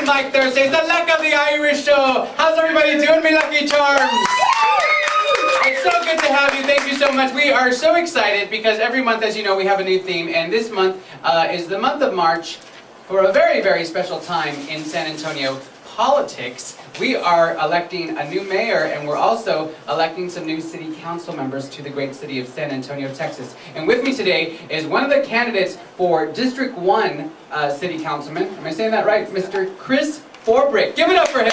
like Thursdays, the Luck of the Irish Show. How's everybody doing, me Lucky Charms? It's so good to have you. Thank you so much. We are so excited because every month, as you know, we have a new theme, and this month is the month of March for a very, very special time in San Antonio politics. We are electing a new mayor, and we're also electing some new city council members to the great city of San Antonio, Texas. And with me today is one of the candidates for District 1 city councilman. Am I saying that right? Mr. Chris Forbrich. Give it up for him.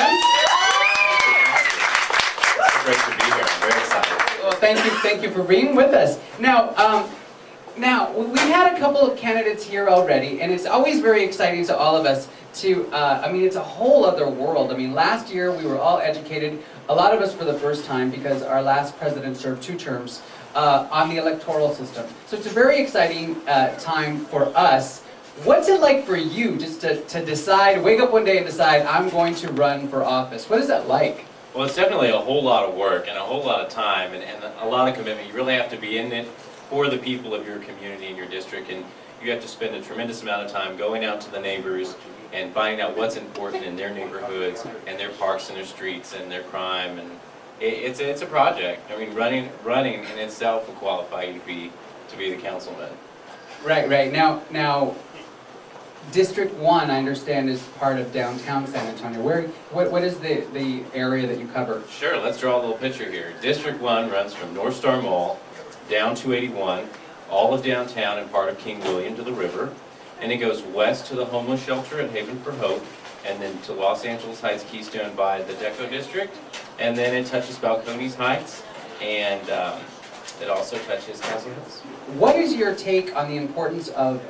It's great to be here. I'm very excited. Well, thank you for being with us. Now, we've had a couple of candidates here already, and it's always very exciting to all of us to, it's a whole other world. I mean, last year we were all educated, a lot of us for the first time, because our last president served 2 terms on the electoral system. So it's a very exciting time for us. What's it like for you just to decide, wake up one day and decide, I'm going to run for office? What is that like? Well, it's definitely a whole lot of work and a whole lot of time and a lot of commitment. You really have to be in it for the people of your community and your district, and you have to spend a tremendous amount of time going out to the neighbors and finding out what's important in their neighborhoods and their parks and their streets and their crime. And it's a project. I mean, running in itself will qualify you to be the councilman. Right. Now, District 1, I understand, is part of downtown San Antonio. What is the area that you cover? Sure, let's draw a little picture here. District 1 runs from North Star Mall down 281, all of downtown and part of King William to the river, and it goes west to the homeless shelter at Haven for Hope, and then to Los Angeles Heights Keystone by the Deco District, and then it touches Balcones Heights, and it also touches Castle Hills. What is your take on the importance of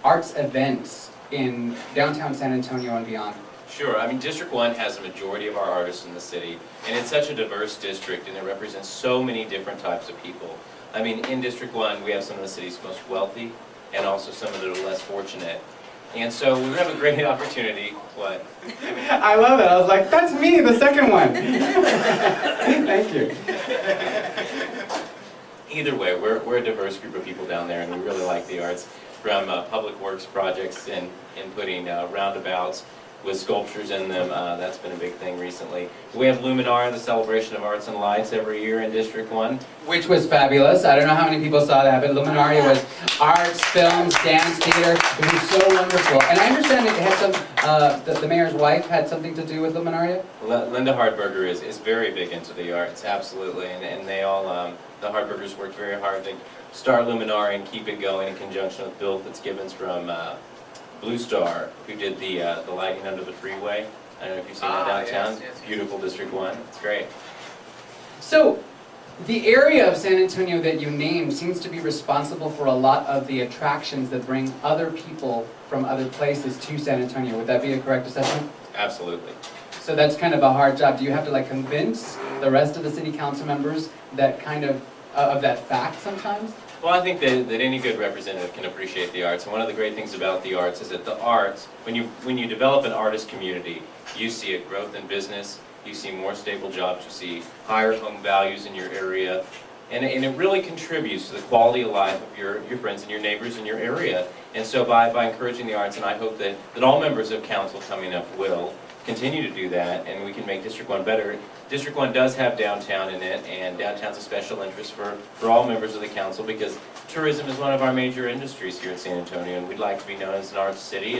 arts events in downtown San Antonio and beyond? Sure. I mean, District 1 has the majority of our artists in the city, and it's such a diverse district, and it represents so many different types of people. I mean, in District 1, we have some of the city's most wealthy, and also some of the less fortunate. And so we have a great opportunity. What? I love it. I was like, that's me, the second one. Thank you. Either way, we're a diverse group of people down there, and we really like the arts. From public works projects and putting roundabouts with sculptures in them. That's been a big thing recently. We have Luminaria, the celebration of arts and lights, every year in District 1. Which was fabulous. I don't know how many people saw that, but Luminaria was arts, films, dance, theater. It was so wonderful. And I understand it had some, the mayor's wife had something to do with Luminaria? Linda Hartberger is very big into the arts, absolutely. And they all, the Hartbergers worked very hard to start Luminaria and keep it going in conjunction with Bill Fitzgibbons from Blue Star, who did the lighting under the freeway. I don't know if you've seen that downtown. Yes. Beautiful District 1. It's great. So, the area of San Antonio that you named seems to be responsible for a lot of the attractions that bring other people from other places to San Antonio. Would that be a correct assessment? Absolutely. So that's kind of a hard job. Do you have to convince the rest of the city council members that kind of that fact sometimes? Well, I think that any good representative can appreciate the arts, and one of the great things about the arts is that the arts, when you develop an artist community, you see a growth in business, you see more stable jobs, you see higher home values in your area, and it really contributes to the quality of life of your friends and your neighbors in your area. And so by encouraging the arts, and I hope that all members of council coming up will continue to do that, and we can make District 1 better. District 1 does have downtown in it, and downtown's a special interest for all members of the council because tourism is one of our major industries here in San Antonio, and we'd like to be known as an arts city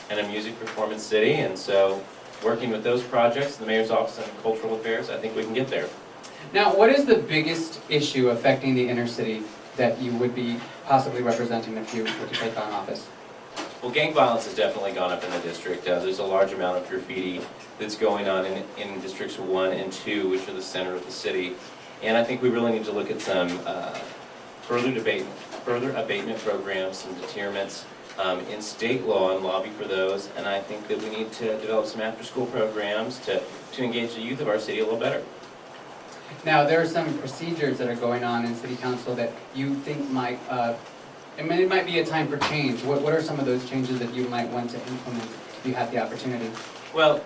and a music performance city. And so working with those projects, the Mayor's Office on Cultural Affairs, I think we can get there. Now, what is the biggest issue affecting the inner city that you would be possibly representing if you were to take on office? Well, gang violence has definitely gone up in the district. There's a large amount of graffiti that's going on in Districts 1 and 2, which are the center of the city. And I think we really need to look at some further abatement programs, some deterrents in state law and lobby for those. And I think that we need to develop some after-school programs to engage the youth of our city a little better. Now, there are some procedures that are going on in City Council that you think might, it might be a time for change. What are some of those changes that you might want to implement if you had the opportunity? Well,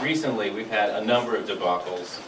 recently we've had a number of debacles,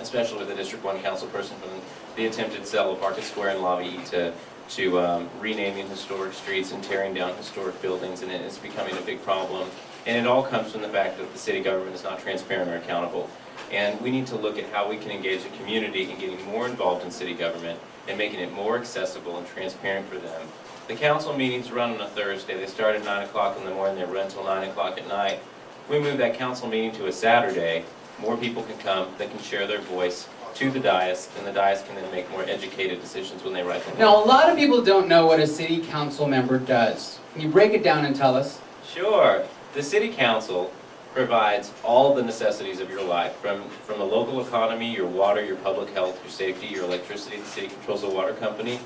especially with the District 1 councilperson from the attempted sale of Market Square and Lobby E to renaming historic streets and tearing down historic buildings, and it's becoming a big problem And it all comes from the fact that the city government is not transparent or accountable. And we need to look at how we can engage the community in getting more involved in city government and making it more accessible and transparent for them. The council meetings run on a Thursday. They start at 9 o'clock in the morning, they run until 9 o'clock at night. We move that council meeting to a Saturday. More people can come, they can share their voice to the dais, and the dais can then make more educated decisions when they write them. Now, a lot of people don't know what a city council member does. Can you break it down and tell us? Sure. The city council provides all the necessities of your life, from the local economy, your water, your public health, your safety, your electricity. The city controls the water company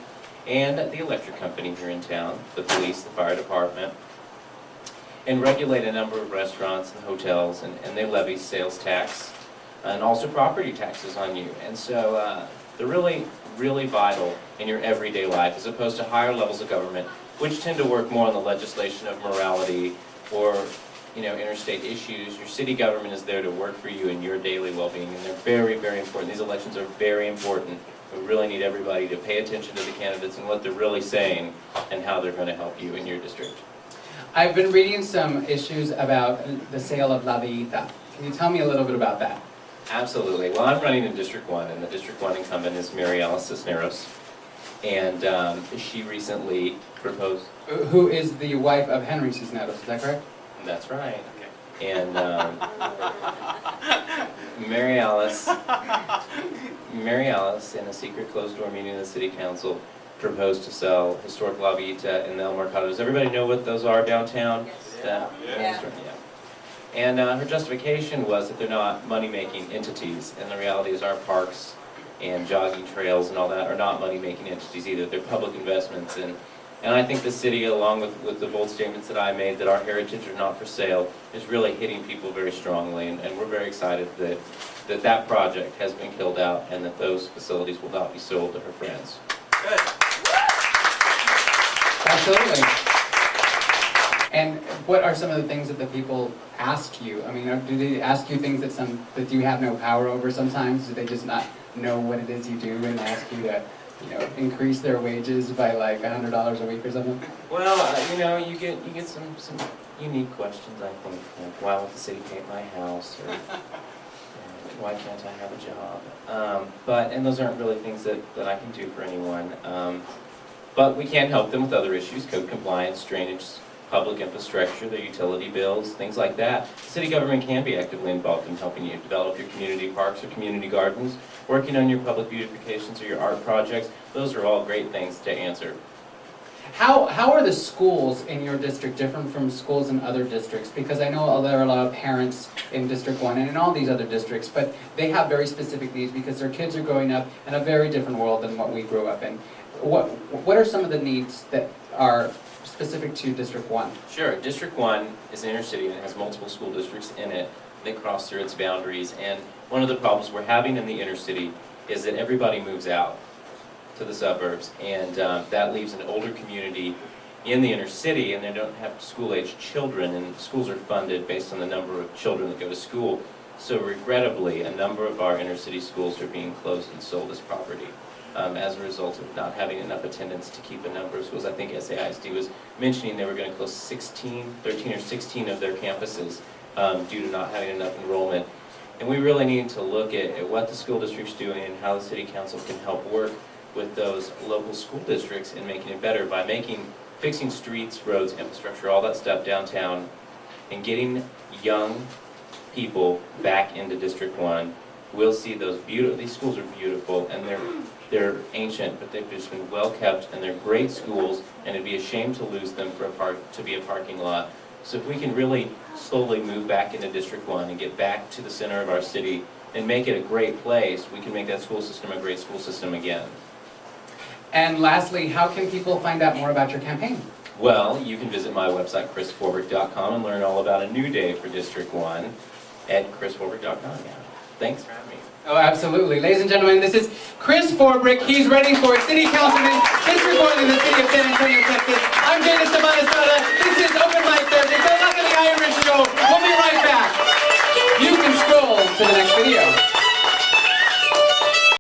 and the electric company here in town, the police, the fire department, and regulate a number of restaurants and hotels, and they levy sales tax and also property taxes on you. And so they're really, really vital in your everyday life, as opposed to higher levels of government, which tend to work more on the legislation of morality or interstate issues. Your city government is there to work for you in your daily well-being, and they're very, very important. These elections are very important. We really need everybody to pay attention to the candidates and what they're really saying and how they're going to help you in your district. I've been reading some issues about the sale of La Villita. Can you tell me a little bit about that? Absolutely. Well, I'm running in District 1, and the District 1 incumbent is Mary Alice Cisneros, and she recently proposed... Who is the wife of Henry Cisneros, is that correct? That's right. And Mary Alice, in a secret closed-door meeting of the City Council, proposed to sell historic La Villita and the El Mercado. Does everybody know what those are downtown? Yeah. Yeah. And her justification was that they're not money-making entities, and the reality is our parks and jogging trails and all that are not money-making entities either. They're public investments, and I think the city, along with the bold statements that I made that our heritage are not for sale, is really hitting people very strongly, and we're very excited that project has been killed out and that those facilities will not be sold to her friends. Good. Absolutely. And what are some of the things that the people ask you? I mean, do they ask you things that you have no power over sometimes? Do they just not know what it is you do and ask you to, increase their wages by like $100 a week or something? Well, you get some unique questions, I think, like why won't the city paint my house, or why can't I have a job? And those aren't really things that I can do for anyone. But we can help them with other issues: code compliance, drainage, public infrastructure, their utility bills, things like that. The city government can be actively involved in helping you develop your community parks or community gardens, working on your public beautifications or your art projects. Those are all great things to answer. How are the schools in your district different from schools in other districts? Because I know there are a lot of parents in District 1 and in all these other districts, but they have very specific needs because their kids are growing up in a very different world than what we grew up in. What are some of the needs that are specific to District 1? Sure. District 1 is an inner city and it has multiple school districts in it that cross through its boundaries. And one of the problems we're having in the inner city is that everybody moves out to the suburbs, and that leaves an older community in the inner city, and they don't have school-age children, and schools are funded based on the number of children that go to school. So regrettably, a number of our inner city schools are being closed and sold as property as a result of not having enough attendance to keep a number of schools. I think SAISD was mentioning they were going to close 13 or 16 of their campuses due to not having enough enrollment. And we really need to look at what the school district's doing and how the city council can help work with those local school districts in making it better by fixing streets, roads, infrastructure, all that stuff downtown, and getting young people back into District 1. We'll see these schools are beautiful, and they're ancient, but they've just been well kept, and they're great schools, and it'd be a shame to lose them to be a parking lot. So if we can really slowly move back into District 1 and get back to the center of our city and make it a great place, we can make that school system a great school system again. And lastly, how can people find out more about your campaign? Well, you can visit my website, chrisforbrich.com, and learn all about a new day for District 1 at chrisforbrich.com. Yeah. Thanks for having me. Oh, absolutely. Ladies and gentlemen, this is Chris Forbrich. He's running for City Councilman, District 1 in the city of San Antonio, Texas. I'm Jade, Esteban, Estrada. This is Open Mic Thursday. Good luck on the Irish Show. We'll be right back. You can scroll to the next video.